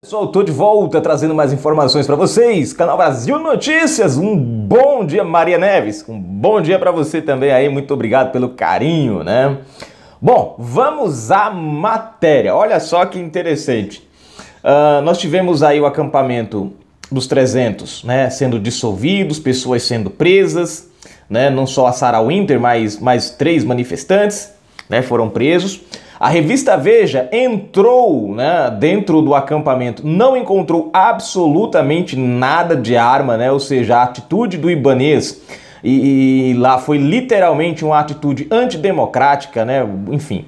Pessoal, tô de volta trazendo mais informações para vocês. Canal Brasil Notícias. Um bom dia, Maria Neves. Um bom dia para você também aí. Muito obrigado pelo carinho, né? Bom, vamos à matéria. Olha só que interessante. Nós tivemos aí o acampamento dos 300, né, sendo dissolvidos, pessoas sendo presas, né? Não só a Sarah Winter, mas mais 3 manifestantes, né, foram presos. A revista Veja entrou, né, dentro do acampamento, não encontrou absolutamente nada de arma, né, ou seja, a atitude do Ibanez e lá foi literalmente uma atitude antidemocrática, né, enfim.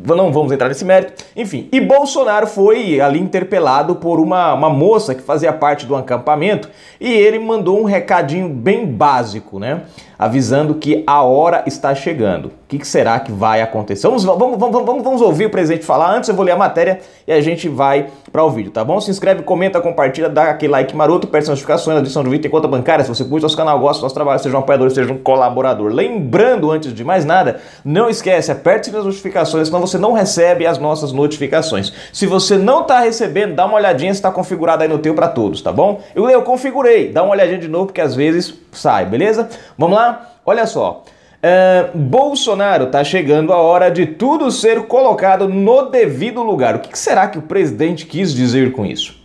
Não vamos entrar nesse mérito. Enfim, e Bolsonaro foi ali interpelado por uma moça que fazia parte do acampamento e ele mandou um recadinho bem básico, né? Avisando que a hora está chegando. O que será que vai acontecer? Vamos ouvir o presidente falar. Antes eu vou ler a matéria e a gente vai para o vídeo, tá bom? Se inscreve, comenta, compartilha, dá aquele like maroto, peça notificações, adição de vídeo, tem conta bancária. Se você curte nosso canal, gosta do nosso trabalho, seja um apoiador, seja um colaborador. Lembrando, antes de mais nada, não esquece, aperte as notificações, senão você não recebe as nossas notificações. Se você não está recebendo, dá uma olhadinha se está configurado aí no teu para todos, tá bom? Eu configurei, dá uma olhadinha de novo porque às vezes sai, beleza? Vamos lá? Olha só. Bolsonaro está chegando a hora de tudo ser colocado no devido lugar. O que será que o presidente quis dizer com isso?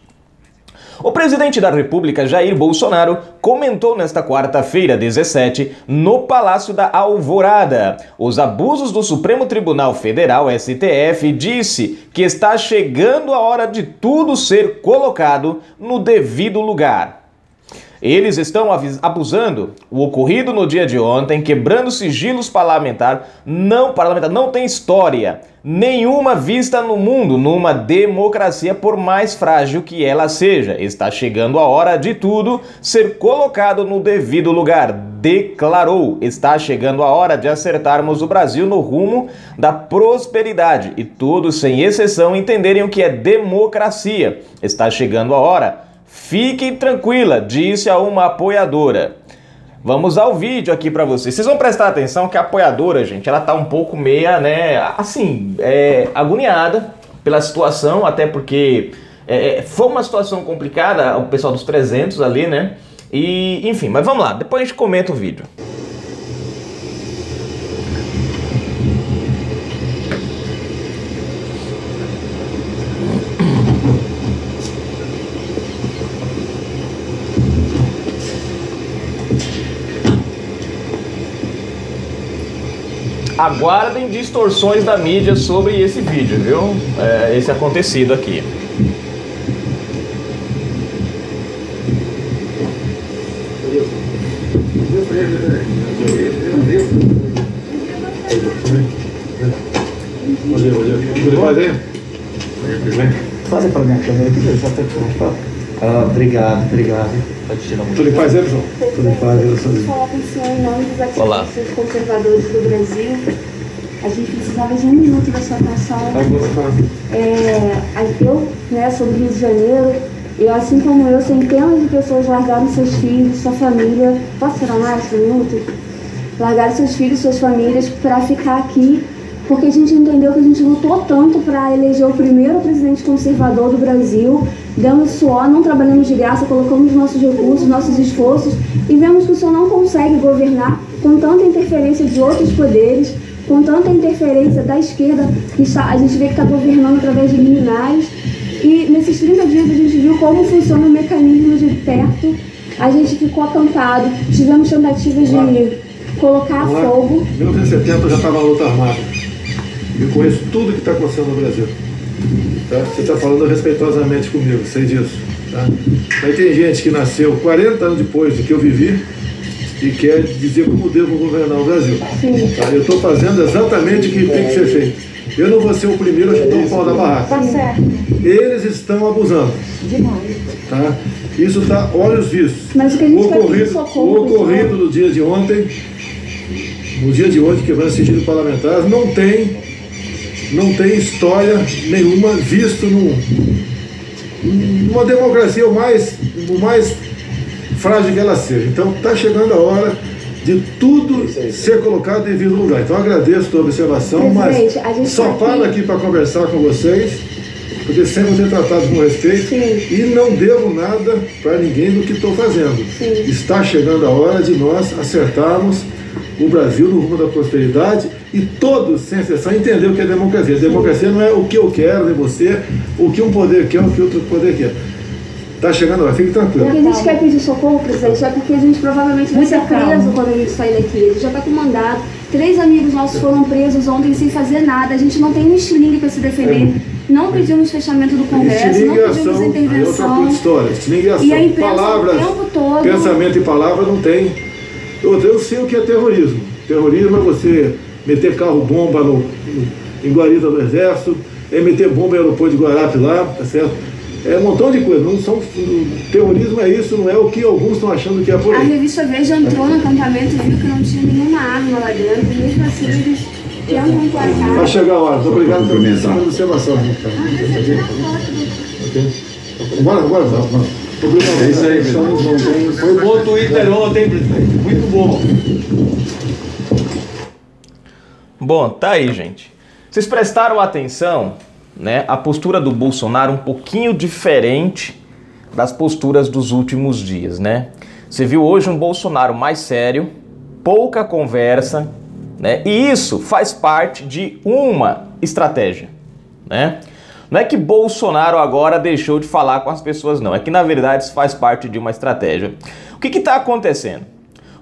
O presidente da República, Jair Bolsonaro, comentou nesta quarta-feira, 17, no Palácio da Alvorada, os abusos do Supremo Tribunal Federal, STF, disse que está chegando a hora de tudo ser colocado no devido lugar. Eles estão abusando. O ocorrido no dia de ontem, quebrando sigilos parlamentar não tem história nenhuma vista no mundo numa democracia, por mais frágil que ela seja. Está chegando a hora de tudo ser colocado no devido lugar, declarou. Está chegando a hora de acertarmos o Brasil no rumo da prosperidade e todos, sem exceção, entenderem o que é democracia. Está chegando a hora. Fiquem tranquila, disse a uma apoiadora. Vamos ao vídeo aqui para vocês. Vocês vão prestar atenção que a apoiadora, gente, ela tá um pouco meia, né, assim, agoniada pela situação, até porque foi uma situação complicada, o pessoal dos 300 ali, né, e enfim, mas vamos lá, depois a gente comenta o vídeo. Aguardem distorções da mídia sobre esse vídeo, viu? Esse acontecido aqui. Fazer para minha câmera aqui, já tá aqui. Obrigado. Pode tirar muito. Tudo em paz, João? Tudo em paz, eu sou. Falar com o senhor em nome dos ativistas conservadores do Brasil. A gente precisava de 1 minuto da sua atenção. Eu, né, sou do Rio de Janeiro, e assim como eu, centenas de pessoas largaram seus filhos, sua família. Posso tirar mais 1 minuto? Largaram seus filhos, suas famílias para ficar aqui, porque a gente entendeu que a gente lutou tanto para eleger o primeiro presidente conservador do Brasil, damos suor, não trabalhamos de graça, colocamos nossos recursos, nossos esforços, e vemos que o senhor não consegue governar com tanta interferência de outros poderes, com tanta interferência da esquerda, que a gente vê que está governando através de liminares, e nesses 30 dias a gente viu como funciona o mecanismo de perto, a gente ficou acampado, tivemos tentativas de colocar fogo. Em 1970 eu já estava na luta armada. Eu conheço tudo que está acontecendo no Brasil. Tá? Você está falando respeitosamente comigo, sei disso. Tá? Aí tem gente que nasceu 40 anos depois do que eu vivi e quer dizer como devo governar o Brasil. Tá? Eu estou fazendo exatamente o que tem que ser feito. Eu não vou ser o primeiro a chutar o pau da barraca. Tá certo. Eles estão abusando. Demais. Tá? Isso está olhos vistos. Mas o que a gente o ocorrido no dia de ontem, quebrando sigilo parlamentar, não tem história nenhuma visto numa democracia o mais frágil que ela seja. Então está chegando a hora de tudo ser colocado em devido lugar. Então agradeço a tua observação, mas só paro aqui para conversar com vocês porque sempre vou ser tratado com respeito. Sim. E não devo nada para ninguém do que estou fazendo. Sim. Está chegando a hora de nós acertarmos o Brasil no rumo da prosperidade e todos, sem exceção, entender o que é democracia. Democracia não é o que eu quero de você, o que um poder quer, o que outro poder quer. Está chegando a hora, fique tranquilo. O que a gente quer pedir socorro, presidente, é porque a gente provavelmente vai ser preso quando a gente sair daqui. A gente já está com mandado. 3 amigos nossos foram presos ontem sem fazer nada. A gente não tem um estilingue para se defender. Não pedimos fechamento do Congresso, não pedimos intervenção. Estilingue é ação. E a imprensa Palavras, o tempo todo... pensamento e palavra não tem. Eu sei o que é terrorismo. Terrorismo é você meter carro-bomba em guarita do Exército, é meter bomba em aeroporto de Guarapi lá, tá certo? É um montão de coisa. Terrorismo é isso, não é o que alguns estão achando que é por aí. A revista Veja entrou no acampamento e viu que não tinha nenhuma arma lá dentro, mesmo assim eles tentam emplacar. Vai chegar a hora. Obrigado pela observação. Bora. Obrigado. É isso aí, foi bom o Twitter ontem, presidente. Muito bom. Bom, tá aí, gente. Vocês prestaram atenção, né? A postura do Bolsonaro um pouquinho diferente das posturas dos últimos dias, né? Você viu hoje um Bolsonaro mais sério, pouca conversa, né? E isso faz parte de uma estratégia, né? Não é que Bolsonaro agora deixou de falar com as pessoas, não. É que, na verdade, isso faz parte de uma estratégia. O que está acontecendo?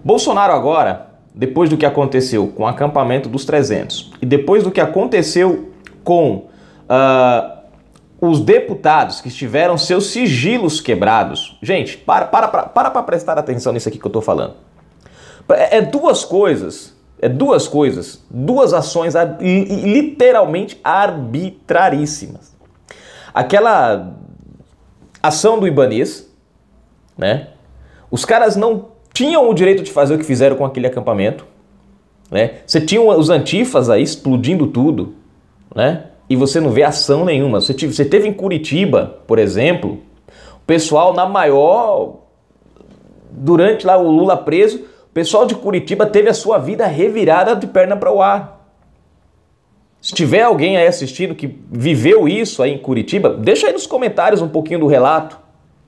Bolsonaro agora, depois do que aconteceu com o acampamento dos 300 e depois do que aconteceu com os deputados que tiveram seus sigilos quebrados... Gente, para prestar atenção nisso aqui que eu estou falando. Duas ações literalmente arbitraríssimas. Aquela ação do Ibanez, né? Os caras não tinham o direito de fazer o que fizeram com aquele acampamento, né? Você tinha os antifas aí explodindo tudo, né? E você não vê ação nenhuma. Você teve em Curitiba, por exemplo, o pessoal na maior... Durante lá o Lula preso, o pessoal de Curitiba teve a sua vida revirada de perna para o ar. Se tiver alguém aí assistindo que viveu isso aí em Curitiba, deixa aí nos comentários um pouquinho do relato,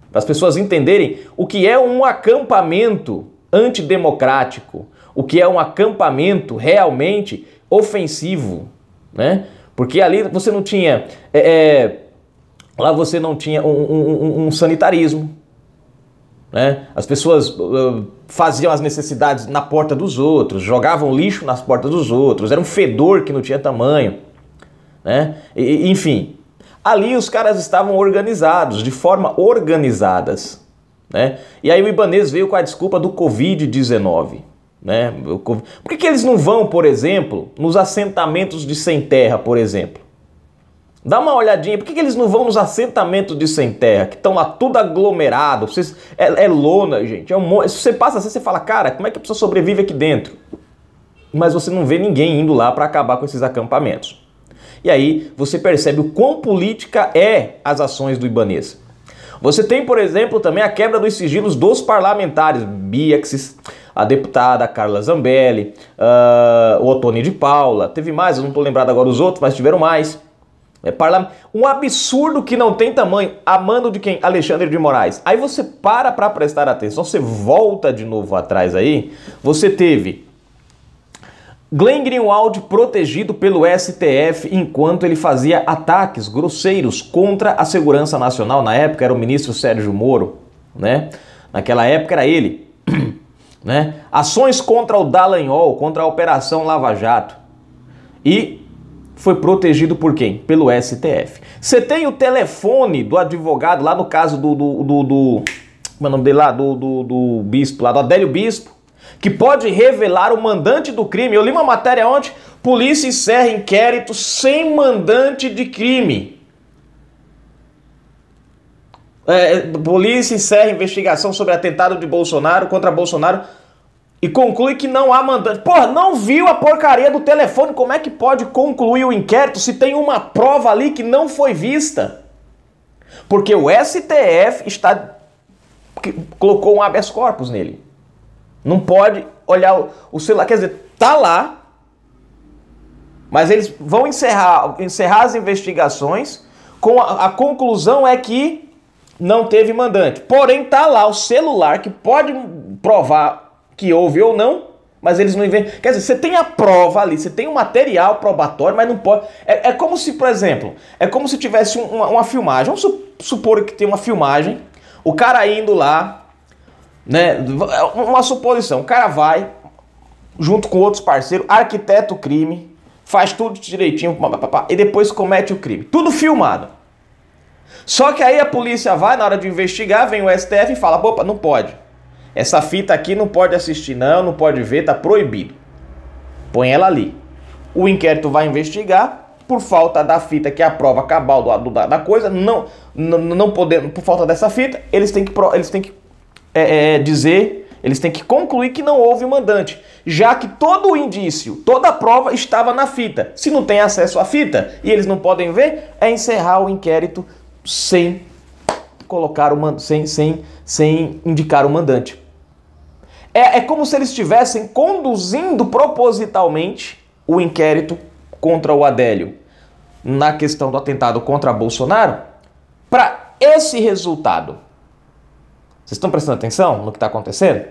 para as pessoas entenderem o que é um acampamento antidemocrático, o que é um acampamento realmente ofensivo, né? Porque ali você não tinha, lá você não tinha um sanitarismo, né? As pessoas faziam as necessidades na porta dos outros, jogavam lixo nas portas dos outros, era um fedor que não tinha tamanho, né? Enfim, ali os caras estavam organizados, de forma organizadas, né? E aí o Ibanez veio com a desculpa do Covid-19, né? Por que eles não vão, por exemplo, nos assentamentos de sem terra, por exemplo? Dá uma olhadinha, por que eles não vão nos assentamentos de sem terra, que estão lá tudo aglomerado, é lona, gente, se você passa assim, você fala, cara, como é que a pessoa sobrevive aqui dentro? Mas você não vê ninguém indo lá para acabar com esses acampamentos. E aí você percebe o quão política é as ações do Ibanez. Você tem, por exemplo, também a quebra dos sigilos dos parlamentares, Bíaxis, a deputada Carla Zambelli, o Ottoni de Paula, teve mais, eu não estou lembrado agora os outros, mas tiveram mais. Um absurdo que não tem tamanho, a mando de quem? Alexandre de Moraes. Aí você para prestar atenção, você volta de novo atrás aí, você teve Glenn Greenwald protegido pelo STF enquanto ele fazia ataques grosseiros contra a segurança nacional. Na época era o ministro Sérgio Moro, né? Naquela época era ele, né? Ações contra o Dallagnol, contra a Operação Lava Jato. E foi protegido por quem? Pelo STF. Você tem o telefone do advogado lá no caso como é o nome dele lá? Do bispo lá, do Adélio Bispo, que pode revelar o mandante do crime. Eu li uma matéria ontem, polícia encerra inquérito sem mandante de crime. Polícia encerra investigação sobre atentado de Bolsonaro contra Bolsonaro e conclui que não há mandante. Porra, não viu a porcaria do telefone, como é que pode concluir o inquérito se tem uma prova ali que não foi vista? Porque o STF colocou um habeas corpus nele. Não pode olhar o celular, quer dizer, tá lá, mas eles vão encerrar as investigações a conclusão é que não teve mandante. Porém, tá lá o celular que pode provar que houve ou não, mas eles não inventam. Quer dizer, você tem a prova ali, você tem um material probatório, mas não pode. É como se, por exemplo, é como se tivesse uma filmagem. Vamos supor que tem uma filmagem, o cara indo lá, né? Uma suposição, o cara vai, junto com outros parceiros, arquiteta o crime, faz tudo direitinho, e depois comete o crime. Tudo filmado. Só que aí a polícia vai, na hora de investigar, vem o STF e fala, opa, não pode. Essa fita aqui não pode assistir, não pode ver, tá proibido. Põe ela ali. O inquérito vai investigar, por falta da fita, que é a prova cabal da coisa, não podendo, por falta dessa fita, eles têm que dizer, eles têm que concluir que não houve mandante, já que todo o indício, toda a prova estava na fita. Se não tem acesso à fita e eles não podem ver, é encerrar o inquérito sem colocar sem indicar o mandante. É como se eles estivessem conduzindo propositalmente o inquérito contra o Adélio na questão do atentado contra Bolsonaro para esse resultado. Vocês estão prestando atenção no que está acontecendo?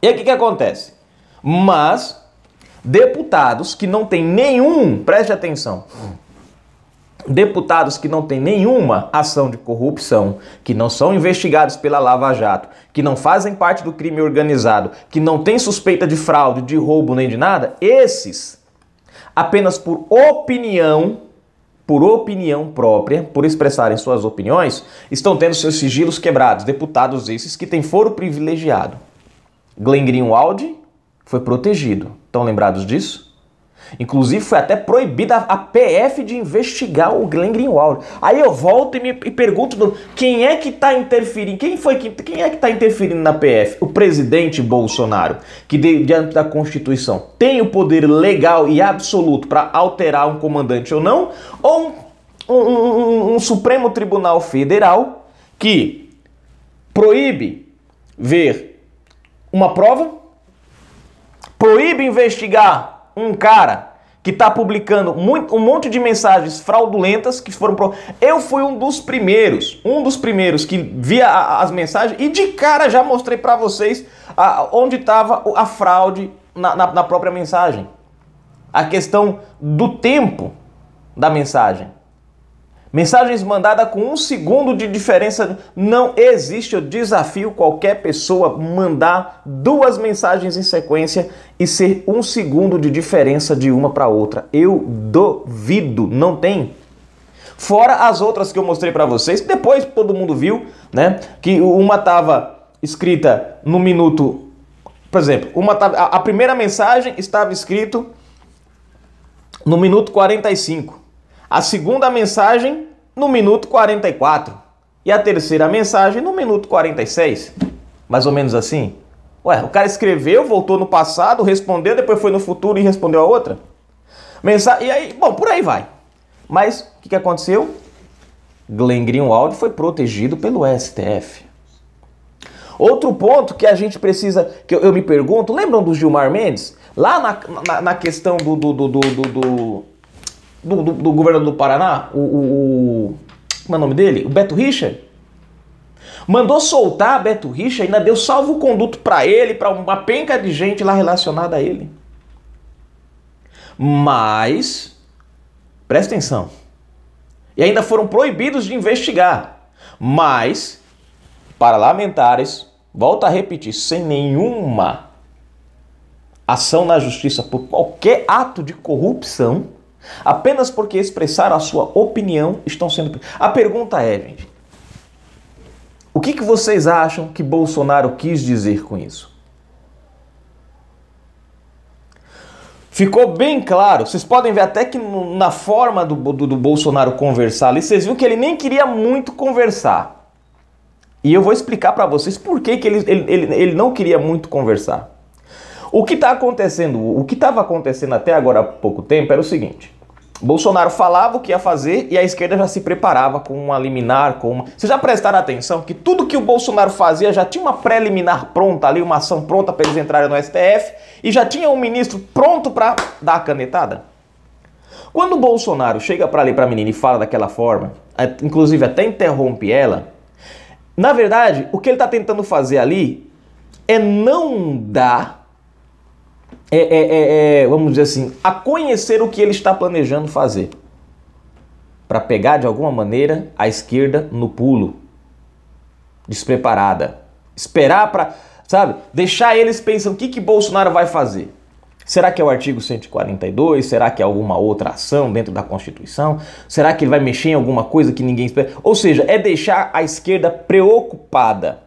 E aí o que acontece? Mas deputados que não têm preste atenção, deputados que não têm nenhuma ação de corrupção, que não são investigados pela Lava Jato, que não fazem parte do crime organizado, que não têm suspeita de fraude, de roubo nem de nada, esses, apenas por opinião própria, por expressarem suas opiniões, estão tendo seus sigilos quebrados. Deputados esses que têm foro privilegiado. Glenn Greenwald foi protegido. Estão lembrados disso? Inclusive foi até proibida a PF de investigar o Glenn Greenwald. Aí eu volto e pergunto quem é que está interferindo? Quem é que está interferindo na PF? O presidente Bolsonaro, que diante da Constituição tem o poder legal e absoluto para alterar um comandante ou não? Ou um Supremo Tribunal Federal que proíbe ver uma prova, proíbe investigar um cara que está publicando um monte de mensagens fraudulentas que foram... Eu fui um dos primeiros que via as mensagens e de cara já mostrei para vocês onde estava a fraude na própria mensagem. A questão do tempo da mensagem. Mensagens mandadas com 1 segundo de diferença. Não existe. Eu desafio qualquer pessoa mandar 2 mensagens em sequência e ser 1 segundo de diferença de uma para outra. Eu duvido. Não tem. Fora as outras que eu mostrei para vocês, que depois todo mundo viu, né? Que uma estava escrita no minuto... Por exemplo, a primeira mensagem estava escrito no minuto 45. A segunda mensagem no minuto 44. E a terceira mensagem no minuto 46. Mais ou menos assim. Ué, o cara escreveu, voltou no passado, respondeu, depois foi no futuro e respondeu a outra. E aí, bom, por aí vai. Mas o que aconteceu? Glenn Greenwald foi protegido pelo STF. Outro ponto que a gente precisa, que eu me pergunto, lembram do Gilmar Mendes? Lá na questão do governador do Paraná, como é o nome dele? O Beto Richa. Mandou soltar Beto Richa e ainda deu salvo-conduto para ele, para uma penca de gente lá relacionada a ele. Mas, presta atenção, e ainda foram proibidos de investigar. Mas, parlamentares, volto a repetir, sem nenhuma ação na justiça por qualquer ato de corrupção, apenas porque expressaram a sua opinião, estão sendo... A pergunta é, gente, o que vocês acham que Bolsonaro quis dizer com isso? Ficou bem claro, vocês podem ver até que na forma do Bolsonaro conversar ali, vocês viram que ele nem queria muito conversar. E eu vou explicar para vocês por que ele não queria muito conversar. O que está acontecendo, o que estava acontecendo até agora há pouco tempo era o seguinte: Bolsonaro falava o que ia fazer e a esquerda já se preparava com uma liminar, Vocês já prestaram atenção que tudo que o Bolsonaro fazia já tinha uma pré-liminar pronta ali, uma ação pronta para eles entrarem no STF e já tinha um ministro pronto para dar a canetada? Quando o Bolsonaro chega para ali para a menina e fala daquela forma, inclusive até interrompe ela, na verdade, o que ele está tentando fazer ali é não dar, vamos dizer assim, a conhecer o que ele está planejando fazer. Para pegar de alguma maneira a esquerda no pulo, despreparada. Esperar para, sabe, deixar eles pensando o que Bolsonaro vai fazer. Será que é o artigo 142? Será que é alguma outra ação dentro da Constituição? Será que ele vai mexer em alguma coisa que ninguém espera? Ou seja, é deixar a esquerda preocupada.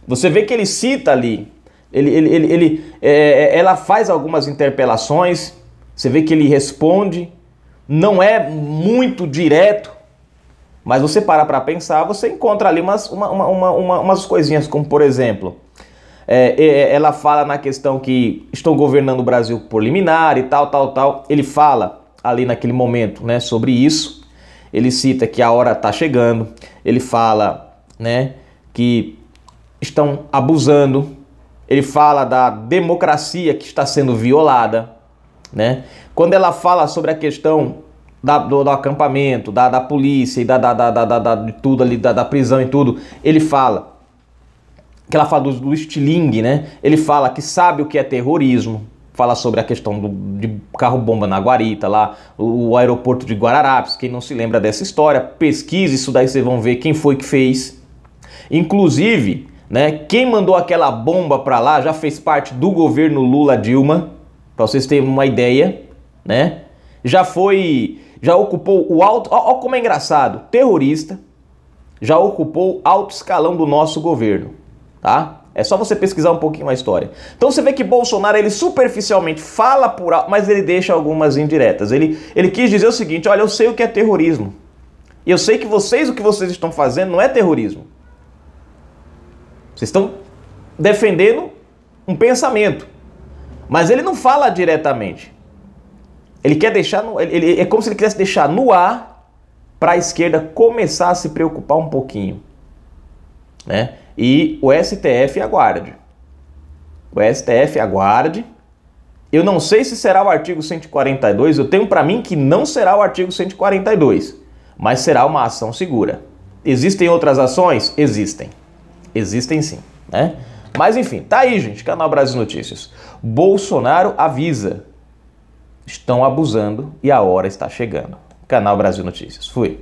Você vê que ele cita ali, ela faz algumas interpelações, você vê que ele responde, não é muito direto, mas você para pensar, você encontra ali umas coisinhas, como por exemplo, ela fala na questão que estão governando o Brasil por liminar e tal. Ele fala ali naquele momento, né, sobre isso. Ele cita que a hora está chegando. Ele fala, né, que estão abusando. Ele fala da democracia que está sendo violada, né? Quando ela fala sobre a questão do acampamento, da polícia e de tudo ali, da prisão e tudo, ele fala que ela fala do estilingue, né? Ele fala que sabe o que é terrorismo, fala sobre a questão de carro-bomba na Guarita, lá, o aeroporto de Guararapes. Quem não se lembra dessa história, pesquise isso daí, vocês vão ver quem foi que fez. Inclusive, né, quem mandou aquela bomba para lá já fez parte do governo Lula-Dilma, para vocês terem uma ideia, né? Já ocupou o alto, ó como é engraçado, terrorista, já ocupou alto escalão do nosso governo. Tá? É só você pesquisar um pouquinho a história. Então você vê que Bolsonaro, ele superficialmente fala por alto, mas ele deixa algumas indiretas. Ele quis dizer o seguinte: olha, eu sei o que é terrorismo. E eu sei que o que vocês estão fazendo não é terrorismo. Vocês estão defendendo um pensamento. Mas ele não fala diretamente. Ele quer deixar, é como se ele quisesse deixar no ar para a esquerda começar a se preocupar um pouquinho, né? E o STF aguarde. O STF aguarde. Eu não sei se será o artigo 142, eu tenho para mim que não será o artigo 142, mas será uma ação segura. Existem outras ações? Existem. Existem sim, né? Mas enfim, tá aí, gente, Canal Brasil Notícias. Bolsonaro avisa. Estão abusando e a hora está chegando. Canal Brasil Notícias. Fui.